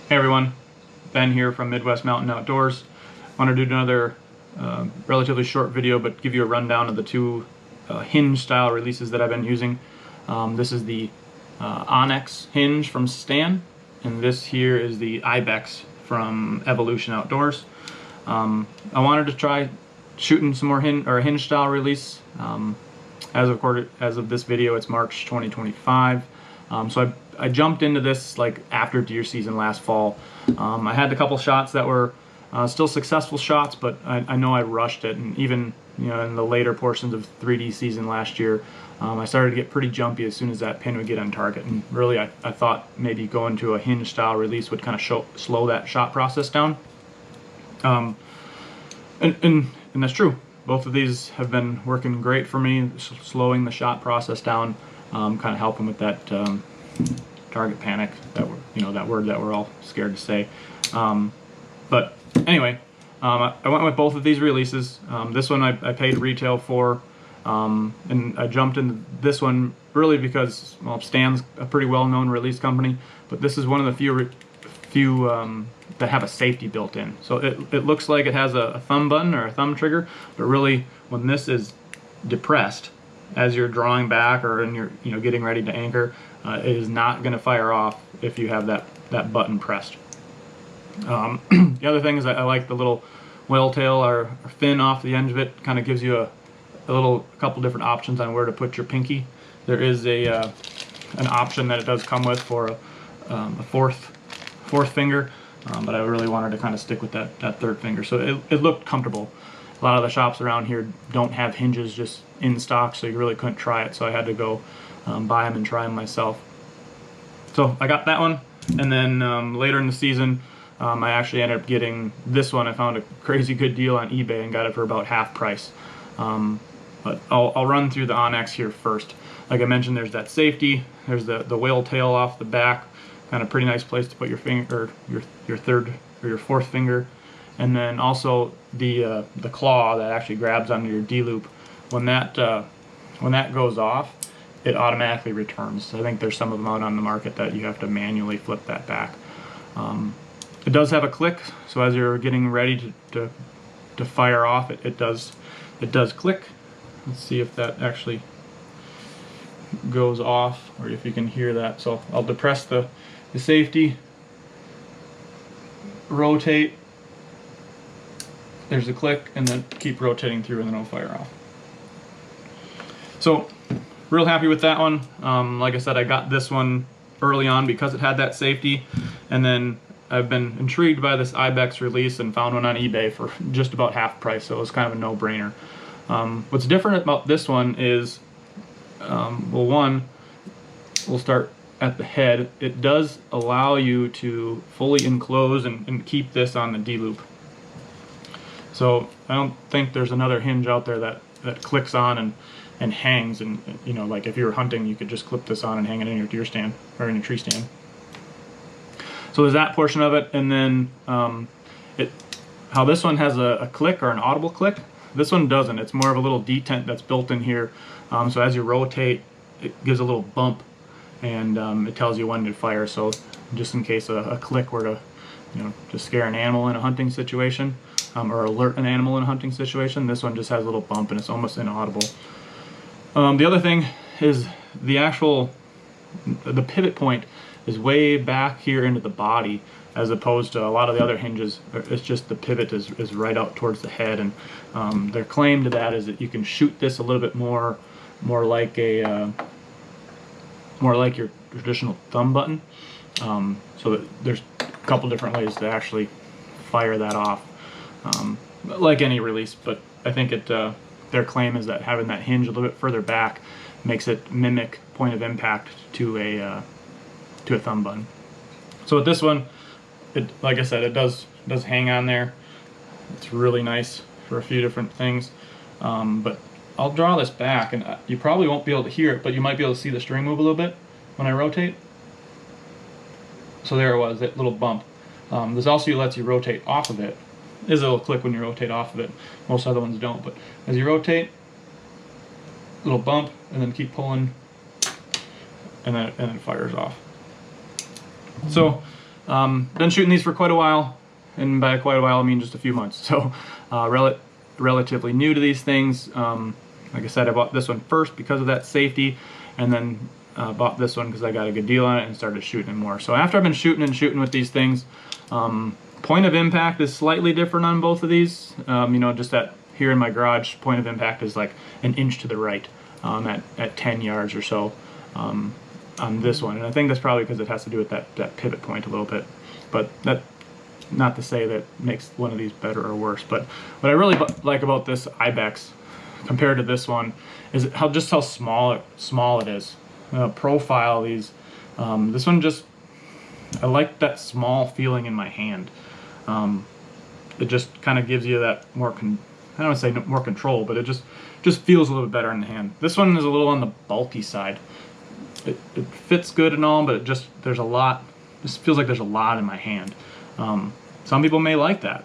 Hey everyone, Ben here from Midwest Mountain Outdoors. I want to do another relatively short video, but give you a rundown of the two hinge style releases that I've been using. This is the OnneX hinge from Stan, and this here is the Ibex from Evolution Outdoors. I wanted to try shooting some more hinge style release. As of this video, it's March 2025. So I jumped into this like after deer season last fall. I had a couple shots that were still successful shots, but I know I rushed it, and even in the later portions of 3D season last year, I started to get pretty jumpy as soon as that pin would get on target. And really, I thought maybe going to a hinge style release would kind of slow that shot process down. And that's true. Both of these have been working great for me, slowing the shot process down, kind of helping with that target panic, that word that we're all scared to say. But anyway, I went with both of these releases. This one I paid retail for, and I jumped into this one really because, well, Stan's a pretty well-known release company, but this is one of the few that have a safety built in. So it looks like it has a thumb button or a thumb trigger, but really when this is depressed as you're drawing back or in your getting ready to anchor, it is not going to fire off if you have that button pressed. The other thing is I like the little whale tail or fin off the end of it. Kind of gives you a couple different options on where to put your pinky. There is an option that it does come with for a fourth finger, but I really wanted to kind of stick with that third finger, so it looked comfortable. A lot of the shops around here don't have hinges just in stock, so you really couldn't try it, so I had to go buy them and try them myself. So I got that one, and then later in the season I actually ended up getting this one. I found a crazy good deal on eBay and got it for about half price. But I'll run through the OnneX here first. Like I mentioned, there's that safety, there's the whale tail off the back, kind of pretty nice place to put your finger, or your third or your fourth finger, and then also the claw that actually grabs onto your D-loop. When that goes off, it automatically returns. I think there's some of them out on the market that you have to manually flip that back. It does have a click, so as you're getting ready to fire off, it does click. Let's see if that actually goes off, or if you can hear that. So I'll depress the safety, rotate, there's a click, and then keep rotating through, and then it'll fire off. So real happy with that one. Like I said, I got this one early on because it had that safety, and then I've been intrigued by this Ibex release and found one on eBay for just about half price, so it was kind of a no-brainer. What's different about this one is, well, one, we'll start at the head. It does allow you to fully enclose and keep this on the D-loop. So I don't think there's another hinge out there that clicks on and hangs, and like if you were hunting, you could just clip this on and hang it in your deer stand or in your tree stand. So there's that portion of it, and then how this one has a click or an audible click, this one doesn't. It's more of a little detent that's built in here. So as you rotate, it gives a little bump, and it tells you when to fire. So just in case a click were to scare an animal in a hunting situation, or alert an animal in a hunting situation, this one just has a little bump and it's almost inaudible. The other thing is the pivot point is way back here into the body, as opposed to a lot of the other hinges. It's just the pivot is right out towards the head, and their claim to that is that you can shoot this a little bit more like your traditional thumb button. So that there's a couple different ways to actually fire that off, like any release. But I think their claim is that having that hinge a little bit further back makes it mimic point of impact to a thumb button. So with this one, like I said, it does hang on there. It's really nice for a few different things. But I'll draw this back, and you probably won't be able to hear it, but you might be able to see the string move a little bit when I rotate. So there it was, that little bump. This also lets you rotate off of it. There's a little click when you rotate off of it. Most other ones don't, but as you rotate, little bump, and then keep pulling, and then it fires off. So been shooting these for quite a while, and by quite a while I mean just a few months. So relatively new to these things. Like I said, I bought this one first because of that safety, and then bought this one because I got a good deal on it and started shooting it more. So after I've been shooting with these things, point of impact is slightly different on both of these. You know, just that here in my garage, point of impact is like an inch to the right at 10 yards or so on this one. And I think that's probably because it has to do with that pivot point a little bit. But that, not to say that makes one of these better or worse. But what I really like about this Ibex compared to this one is how small it is. Profile these. This one just, I like that small feeling in my hand. It just kind of gives you that more, I don't want to say more control, but it just feels a little bit better in the hand. This one is a little on the bulky side. It fits good and all, but there's a lot. Just feels like there's a lot in my hand. Some people may like that,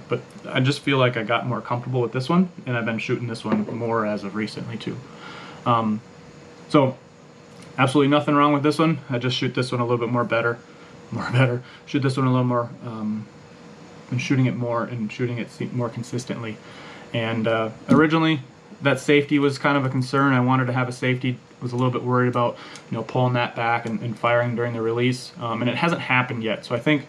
but I just feel like I got more comfortable with this one, and I've been shooting this one more as of recently too. So absolutely nothing wrong with this one. I just shoot this one a little bit more better. Shoot this one a little more, and shooting it more consistently. And originally, that safety was kind of a concern. I wanted to have a safety. Was a little bit worried about, you know, pulling that back and firing during the release. And it hasn't happened yet. So I think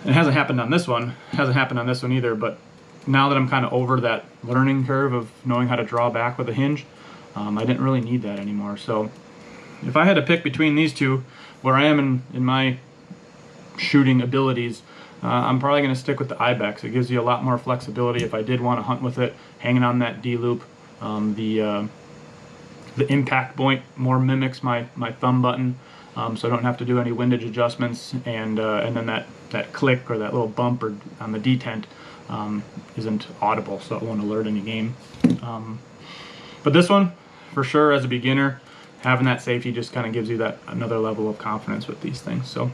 it hasn't happened on this one. It hasn't happened on this one either. But now that I'm kind of over that learning curve of knowing how to draw back with a hinge, I didn't really need that anymore. So if I had to pick between these two, where I am in my shooting abilities, I'm probably going to stick with the Ibex. It gives you a lot more flexibility if I did want to hunt with it, hanging on that D-loop. The impact point more mimics my thumb button, so I don't have to do any windage adjustments, and then that click or that little bump on the detent isn't audible, so it won't alert any game. But this one, for sure, as a beginner, having that safety just kind of gives you that another level of confidence with these things. So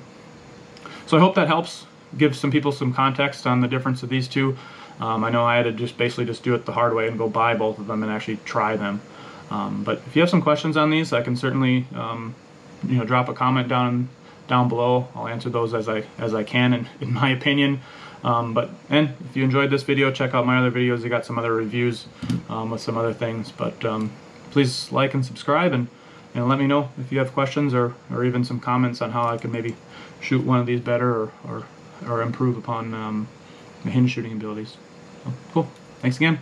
I hope that helps give some people some context on the difference of these two. I know I had to basically do it the hard way and go buy both of them and actually try them. But if you have some questions on these, I can certainly drop a comment down below. I'll answer those as I can, in my opinion. And if you enjoyed this video, check out my other videos. I got some other reviews with some other things. But please like and subscribe, and let me know if you have questions or even some comments on how I can maybe shoot one of these better or improve upon the hinge shooting abilities. So, cool. Thanks again.